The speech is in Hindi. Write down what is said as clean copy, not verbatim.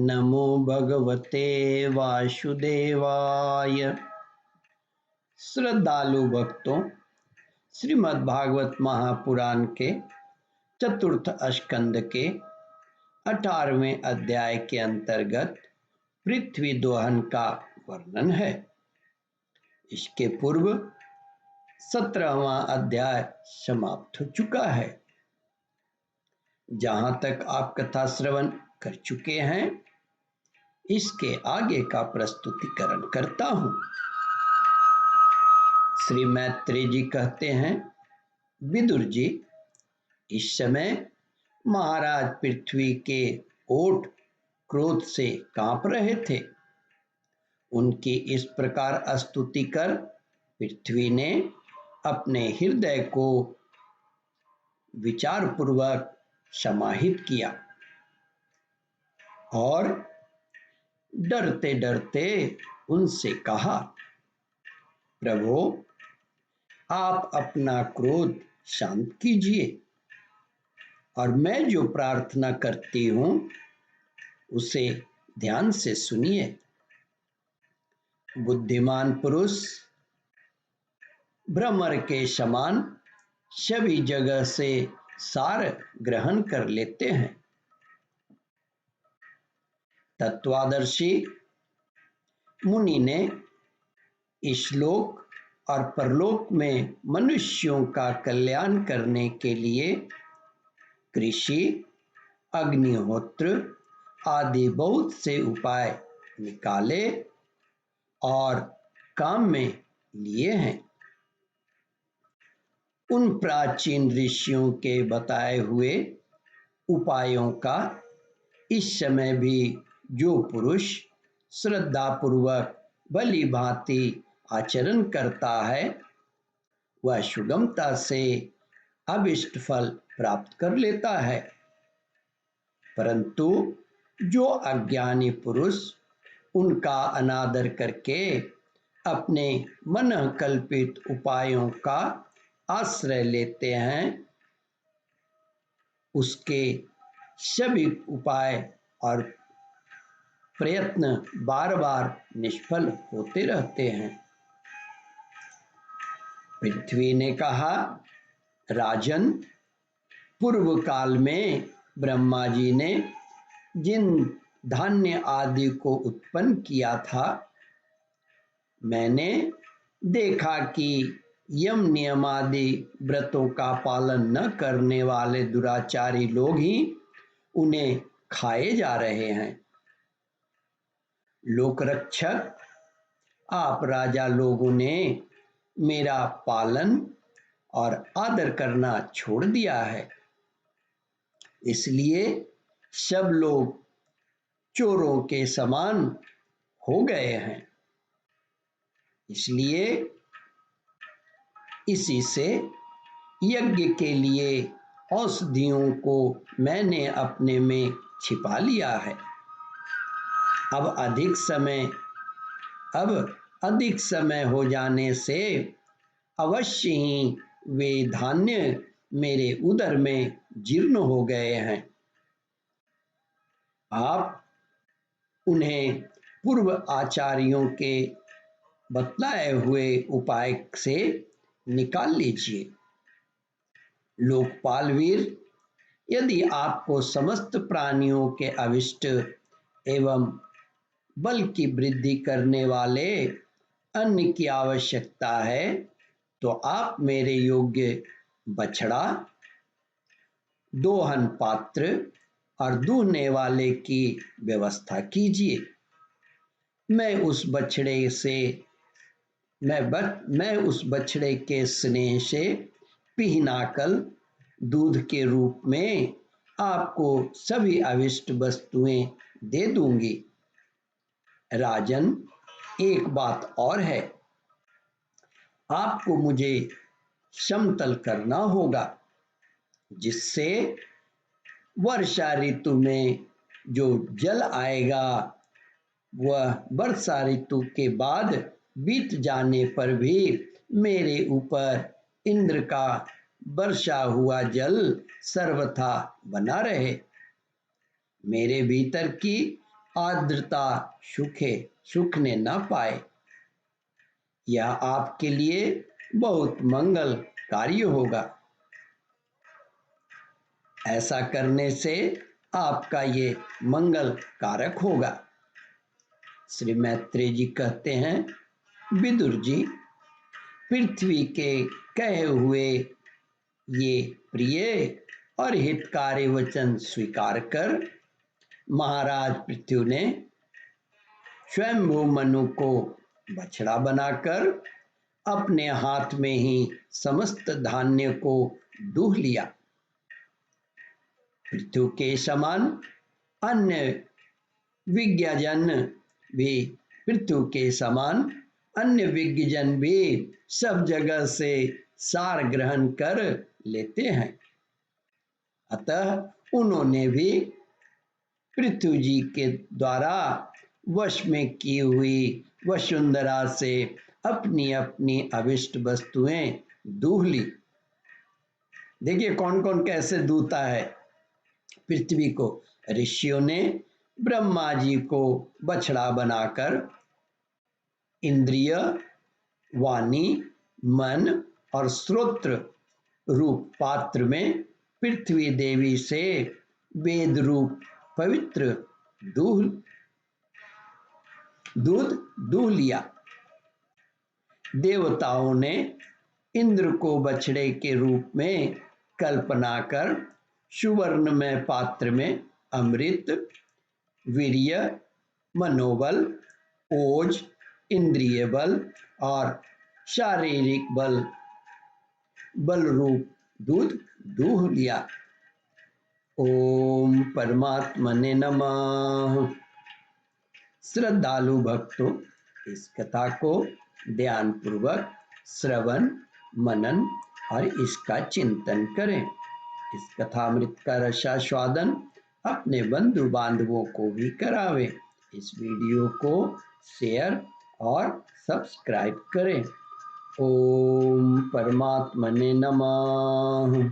नमो भगवते वासुदेवाय। श्रद्धालु भक्तों, श्रीमद् भागवत महापुराण के चतुर्थ स्कंद के 18वें अध्याय के अंतर्गत पृथ्वी दोहन का वर्णन है। इसके पूर्व 17वां अध्याय समाप्त हो चुका है। जहां तक आप कथा श्रवण कर चुके हैं, इसके आगे का प्रस्तुतिकरण करता हूं। श्री मैत्री जी कहते हैं, विदुर जी, इस समय महाराज पृथ्वी के ओठ क्रोध से कांप रहे थे। उनकी इस प्रकार स्तुति कर पृथ्वी ने अपने हृदय को विचार पूर्वक समाहित किया और डरते डरते उनसे कहा, प्रभु, आप अपना क्रोध शांत कीजिए और मैं जो प्रार्थना करती हूं उसे ध्यान से सुनिए। बुद्धिमान पुरुष भ्रमर के समान सभी जगह से सार ग्रहण कर लेते हैं। तत्वदर्शी मुनि ने इस-लोक और परलोक में मनुष्यों का कल्याण करने के लिए कृषि, अग्निहोत्र आदि बहुत से उपाय निकाले और काम में लिए हैं। उन प्राचीन ऋषियों के बताए हुए उपायों का इस समय भी जो पुरुष श्रद्धापूर्वक भली भांति आचरण करता है, वह सुगमता से अभिष्ट फल प्राप्त कर लेता है। परंतु जो अज्ञानी पुरुष उनका अनादर करके अपने मन कल्पित उपायों का आश्रय लेते हैं, उसके सभी उपाय और प्रयत्न बार बार निष्फल होते रहते हैं। पृथ्वी ने कहा, राजन, पूर्व काल में ब्रह्मा जी ने जिन धान्य आदि को उत्पन्न किया था, मैंने देखा कि यम नियम आदि व्रतों का पालन न करने वाले दुराचारी लोग ही उन्हें खाए जा रहे हैं। लोकरक्षक, आप राजा लोगों ने मेरा पालन और आदर करना छोड़ दिया है, इसलिए सब लोग चोरों के समान हो गए हैं। इसलिए इसी से यज्ञ के लिए औषधियों को मैंने अपने में छिपा लिया है। अब अधिक समय हो जाने से अवश्य ही वे धान्य मेरे उदर में जीर्ण हो गए हैं। आप उन्हें पूर्व आचार्यों के बतलाए हुए उपाय से निकाल लीजिए। लोकपाल वीर, यदि आपको समस्त प्राणियों के अविष्ट एवं बल की वृद्धि करने वाले अन्न की आवश्यकता है, तो आप मेरे योग्य बछड़ा, दोहन पात्र और दूहने वाले की व्यवस्था कीजिए। मैं उस बछड़े के स्नेह से पिहनाकर दूध के रूप में आपको सभी अविष्ट वस्तुएं दे दूंगी। राजन, एक बात और है, आपको मुझे समतल करना होगा, जिससे वर्षा ऋतु में जो जल आएगा वह वर्षा ऋतु के बाद बीत जाने पर भी मेरे ऊपर इंद्र का वर्षा हुआ जल सर्वथा बना रहे। मेरे भीतर की आर्द्रता सूखने न पाए। यह आपके लिए बहुत मंगलकारी होगा। ऐसा करने से आपका ये मंगल कारक होगा। श्री मैत्रेय जी कहते हैं, विदुर जी, पृथ्वी के कहे हुए ये प्रिय और हितकारी वचन स्वीकार कर महाराज पृथ्वी ने स्वयंभू मनु को बछड़ा बनाकर अपने हाथ में ही समस्त धान्य को दूह लिया। पृथ्वी के समान अन्य विज्ञजन भी पृथ्वी के समान अन्य विज्ञजन भी सब जगह से सार ग्रहण कर लेते हैं। अतः उन्होंने भी पृथ्वी जी के द्वारा वश में की हुई वसुंधरा से अपनी अपनी अभिष्ट वस्तुएं दूह ली। देखिए कौन कौन कैसे दूता है पृथ्वी को। ऋषियों ने ब्रह्मा जी को बछड़ा बनाकर इंद्रिय, वाणी, मन और श्रोत्र रूप पात्र में पृथ्वी देवी से वेद रूप पवित्र दूध दूह लिया। देवताओं ने इंद्र को बछड़े के रूप में कल्पना कर सुवर्ण में पात्र में अमृत, वीर्य, मनोबल, ओज, इंद्रिय बल और शारीरिक बल रूप दूध दूह लिया। ओम परमात्मने नमः। श्रद्धालु भक्तों, इस कथा को ध्यान पूर्वक श्रवण, मनन और इसका चिंतन करें। इस कथामृत का रसास्वादन अपने बंधु बांधवों को भी करावें। इस वीडियो को शेयर और सब्सक्राइब करें। ओम परमात्मने नमः।